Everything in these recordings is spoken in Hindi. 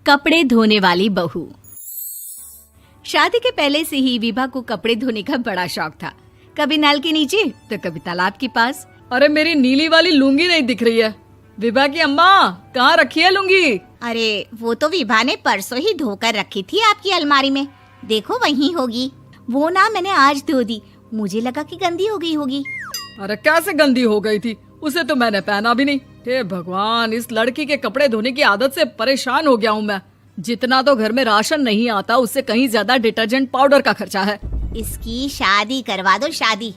कपड़े धोने वाली बहू। शादी के पहले से ही विभा को कपड़े धोने का बड़ा शौक था। कभी नल के नीचे तो कभी तालाब के पास। अरे मेरी नीली वाली लुंगी नहीं दिख रही है। विभा की अम्मा, कहाँ रखी है लुंगी? अरे वो तो विभा ने परसों ही धोकर रखी थी आपकी अलमारी में, देखो वहीं होगी। वो ना मैंने आज धो दी, मुझे लगा कि गंदी हो गई होगी। अरे कैसे गंदी हो गई थी? उसे तो मैंने पहना भी नहीं। हे भगवान, इस लड़की के कपड़े धोने की आदत से परेशान हो गया हूँ मैं। जितना तो घर में राशन नहीं आता, उससे कहीं ज्यादा डिटर्जेंट पाउडर का खर्चा है। इसकी शादी करवा दो, शादी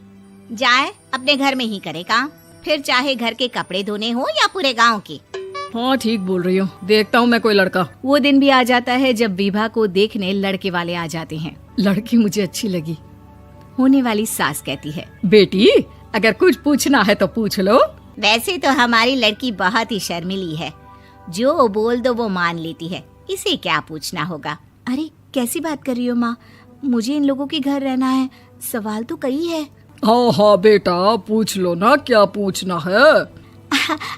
जाए अपने घर में ही करे काम, फिर चाहे घर के कपड़े धोने हो या पूरे गांव के। हाँ ठीक बोल रही हूँ, देखता हूँ मैं कोई लड़का। वो दिन भी आ जाता है जब विभा को देखने लड़के वाले आ जाते हैं। लड़की मुझे अच्छी लगी। होने वाली सास कहती है, बेटी अगर कुछ पूछना है तो पूछ लो। वैसे तो हमारी लड़की बहुत ही शर्मीली है, जो बोल दो वो मान लेती है, इसे क्या पूछना होगा। अरे कैसी बात कर रही हो माँ, मुझे इन लोगों के घर रहना है, सवाल तो कई है। हाँ हाँ बेटा, पूछ लो ना, क्या पूछना है।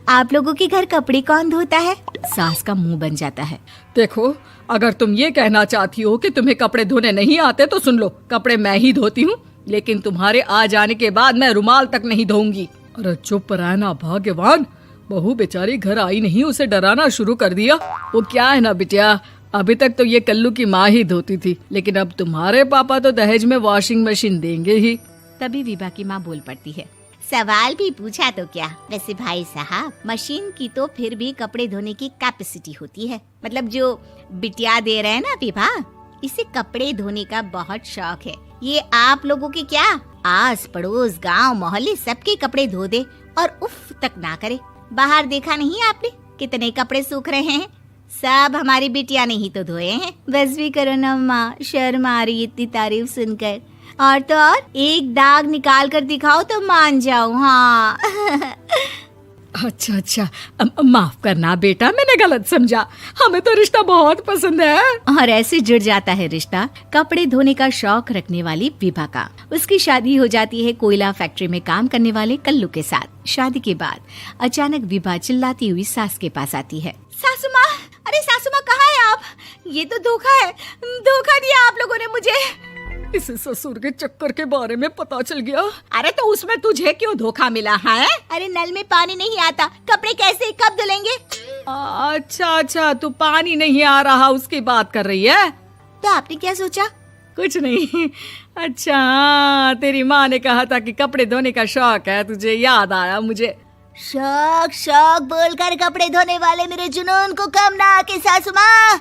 आप लोगों के घर कपड़े कौन धोता है? सास का मुंह बन जाता है। देखो, अगर तुम ये कहना चाहती हो कि तुम्हें कपड़े धोने नहीं आते तो सुन लो, कपड़े मैं ही धोती हूँ, लेकिन तुम्हारे आ जाने के बाद मैं रुमाल तक नहीं धोऊंगी। अरे चुप रहना भाग्यवान, बहू बेचारी घर आई नहीं, उसे डराना शुरू कर दिया। वो क्या है ना बिटिया, अभी तक तो ये कल्लू की माँ ही धोती थी, लेकिन अब तुम्हारे पापा तो दहेज में वॉशिंग मशीन देंगे ही। तभी विभा की माँ बोल पड़ती है, सवाल भी पूछा तो क्या। वैसे भाई साहब, मशीन की तो फिर भी कपड़े धोने की कैपेसिटी होती है। मतलब जो बिटिया दे रहे हैं ना विभा, इसे कपड़े धोने का बहुत शौक है। ये आप लोगों के क्या, आस पड़ोस गांव मोहल्ले सबके कपड़े धो दे और उफ तक ना करे। बाहर देखा नहीं आपने कितने कपड़े सूख रहे हैं? सब हमारी बिटिया ने ही तो धोए हैं। बस भी करो ना माँ, शर्म आ रही इतनी तारीफ सुनकर। और तो और एक दाग निकाल कर दिखाओ तो मान जाओ। हाँ अच्छा, माफ करना बेटा, मैंने गलत समझा। हमें तो रिश्ता बहुत पसंद है। और ऐसे जुड़ जाता है रिश्ता कपड़े धोने का शौक रखने वाली विभा का। उसकी शादी हो जाती है कोयला फैक्ट्री में काम करने वाले कल्लू के साथ। शादी के बाद अचानक विभा चिल्लाती हुई सास के पास आती है। सासू माँ, अरे सासू माँ कहाँ है आप? ये तो धोखा है, धोखा दिया आप लोगों ने मुझे। इसे ससुर के चक्कर के बारे में पता चल गया। अरे तो उसमें तुझे क्यों धोखा मिला है? अरे नल में पानी नहीं आता, कपड़े कैसे कब धुलेंगे? अच्छा, तू पानी नहीं आ रहा उसकी बात कर रही है। तो आपने क्या सोचा? कुछ नहीं। अच्छा, तेरी माँ ने कहा था कि कपड़े धोने का शौक है तुझे, याद आया मुझे। शौक बोलकर कपड़े धोने वाले मेरे जुनून को कम ना आके सासू माँ,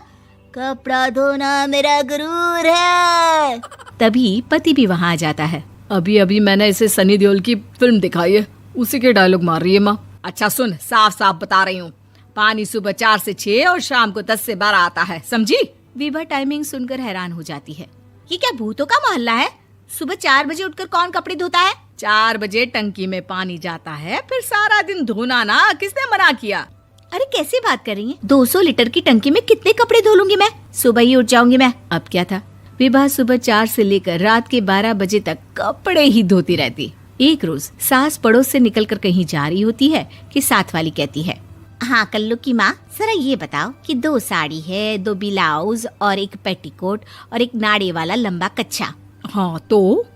कपड़ा धोना मेरा गुरूर है। तभी पति भी वहाँ आ जाता है। अभी मैंने इसे सनी देओल की फिल्म दिखाई है, उसी के डायलॉग मार रही है माँ। अच्छा सुन, साफ साफ बता रही हूँ, पानी सुबह 4 से 6 और शाम को 10 से 12 आता है, समझी? विभा टाइमिंग सुनकर हैरान हो जाती है। ये क्या भूतों का मोहल्ला है? सुबह 4 बजे उठकर कौन कपड़े धोता है? 4 बजे टंकी में पानी जाता है, फिर सारा दिन धोना ना, किसने मना किया? अरे कैसी बात कर रही हैं? 200 लीटर की टंकी में कितने कपड़े धो लूंगी मैं? सुबह ही उठ जाऊंगी मैं। अब क्या था, विभा सुबह 4 से लेकर रात के 12 बजे तक कपड़े ही धोती रहती। एक रोज सास पड़ोस से निकलकर कहीं जा रही होती है कि साथ वाली कहती है, हाँ कल्लू की माँ, जरा ये बताओ कि 2 साड़ी है, 2 ब्लाउज और एक पेटीकोट और एक नाड़े वाला लंबा कच्छा। हाँ तो?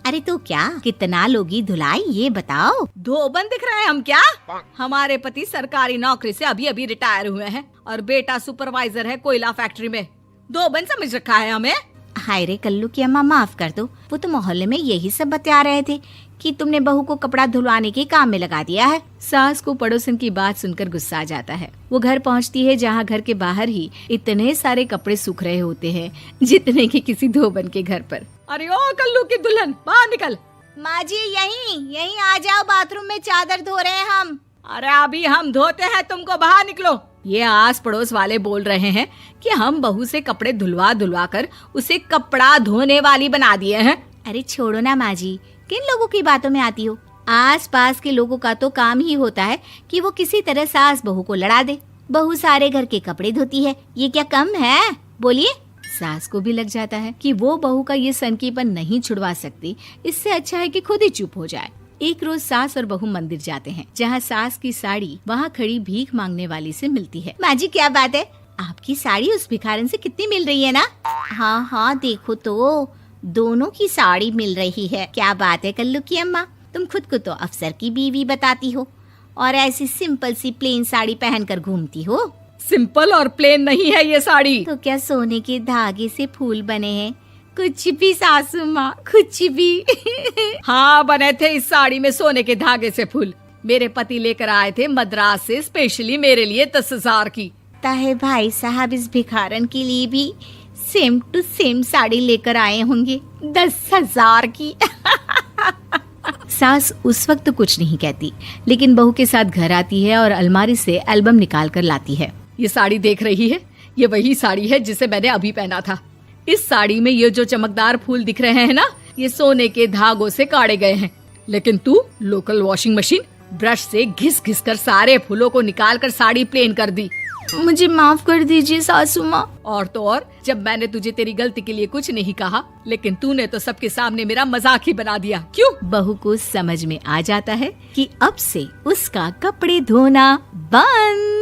अरे तो क्या, कितना लोगी धुलाई ये बताओ। धोबन दिख रहे हैं हम क्या? हमारे पति सरकारी नौकरी से अभी रिटायर हुए हैं और बेटा सुपरवाइजर है कोयला फैक्ट्री में। धोबन समझ रखा है हमें? हाय रे कल्लू की अम्मा, माफ कर दो, वो तो मोहल्ले में यही सब बता रहे थे कि तुमने बहू को कपड़ा धुलवाने के काम में लगा दिया है। सास को पड़ोसन की बात सुनकर गुस्सा आ जाता है। वो घर पहुंचती है जहां घर के बाहर ही इतने सारे कपड़े सूख रहे होते हैं जितने कि किसी धोबन के घर पर। अरे ओ कल्लू की दुल्हन, बाहर निकल। माँ जी यहीं आ जाओ, बाथरूम में चादर धो रहे हैं हम। अरे अभी हम धोते हैं, तुमको बाहर निकलो। ये आस पड़ोस वाले बोल रहे हैं कि हम बहू से कपड़े धुलवा कर उसे कपड़ा धोने वाली बना दिए हैं। अरे छोड़ो ना माँ जी, किन लोगों की बातों में आती हो? आस पास के लोगों का तो काम ही होता है कि वो किसी तरह सास बहू को लड़ा दे। बहू सारे घर के कपड़े धोती है, ये क्या कम है? बोलिए। सास को भी लग जाता है कि वो बहू का ये सनकीपन नहीं छुड़वा सकती, इससे अच्छा है कि खुद ही चुप हो जाए। एक रोज सास और बहू मंदिर जाते हैं, जहाँ सास की साड़ी वहाँ खड़ी भीख मांगने वाली से मिलती है। माँ जी क्या बात है, आपकी साड़ी उस भिखारन से कितनी मिल रही है ना? हाँ हाँ देखो तो, दोनों की साड़ी मिल रही है। क्या बात है कल्लू की अम्मा, तुम खुद को तो अफसर की बीवी बताती हो और ऐसी सिंपल सी प्लेन साड़ी पहनकर घूमती हो। सिंपल और प्लेन नहीं है ये साड़ी। तो क्या सोने के धागे से फूल बने हैं? कुछ भी सासू माँ, कुछ भी। हाँ बने थे इस साड़ी में सोने के धागे से फूल। मेरे पति लेकर आए थे मद्रास से स्पेशली मेरे लिए 10,000 की। ताहे भाई साहब इस भिखारन के लिए भी सेम टू सेम साड़ी लेकर आए होंगे 10,000 की। सास उस वक्त तो कुछ नहीं कहती, लेकिन बहू के साथ घर आती है और अलमारी से एल्बम निकाल कर लाती है। ये साड़ी देख रही है, ये वही साड़ी है जिसे मैंने अभी पहना था। इस साड़ी में ये जो चमकदार फूल दिख रहे हैं ना, ये सोने के धागों से काढ़े गए हैं। लेकिन तू लोकल वॉशिंग मशीन ब्रश से घिस घिस कर सारे फूलों को निकाल कर साड़ी प्लेन कर दी। मुझे माफ कर दीजिए सासू माँ। और तो और, जब मैंने तुझे तेरी गलती के लिए कुछ नहीं कहा, लेकिन तूने तो सबके सामने मेरा मजाक ही बना दिया। क्यों? बहू को समझ में आ जाता है कि अब से उसका कपड़े धोना बंद।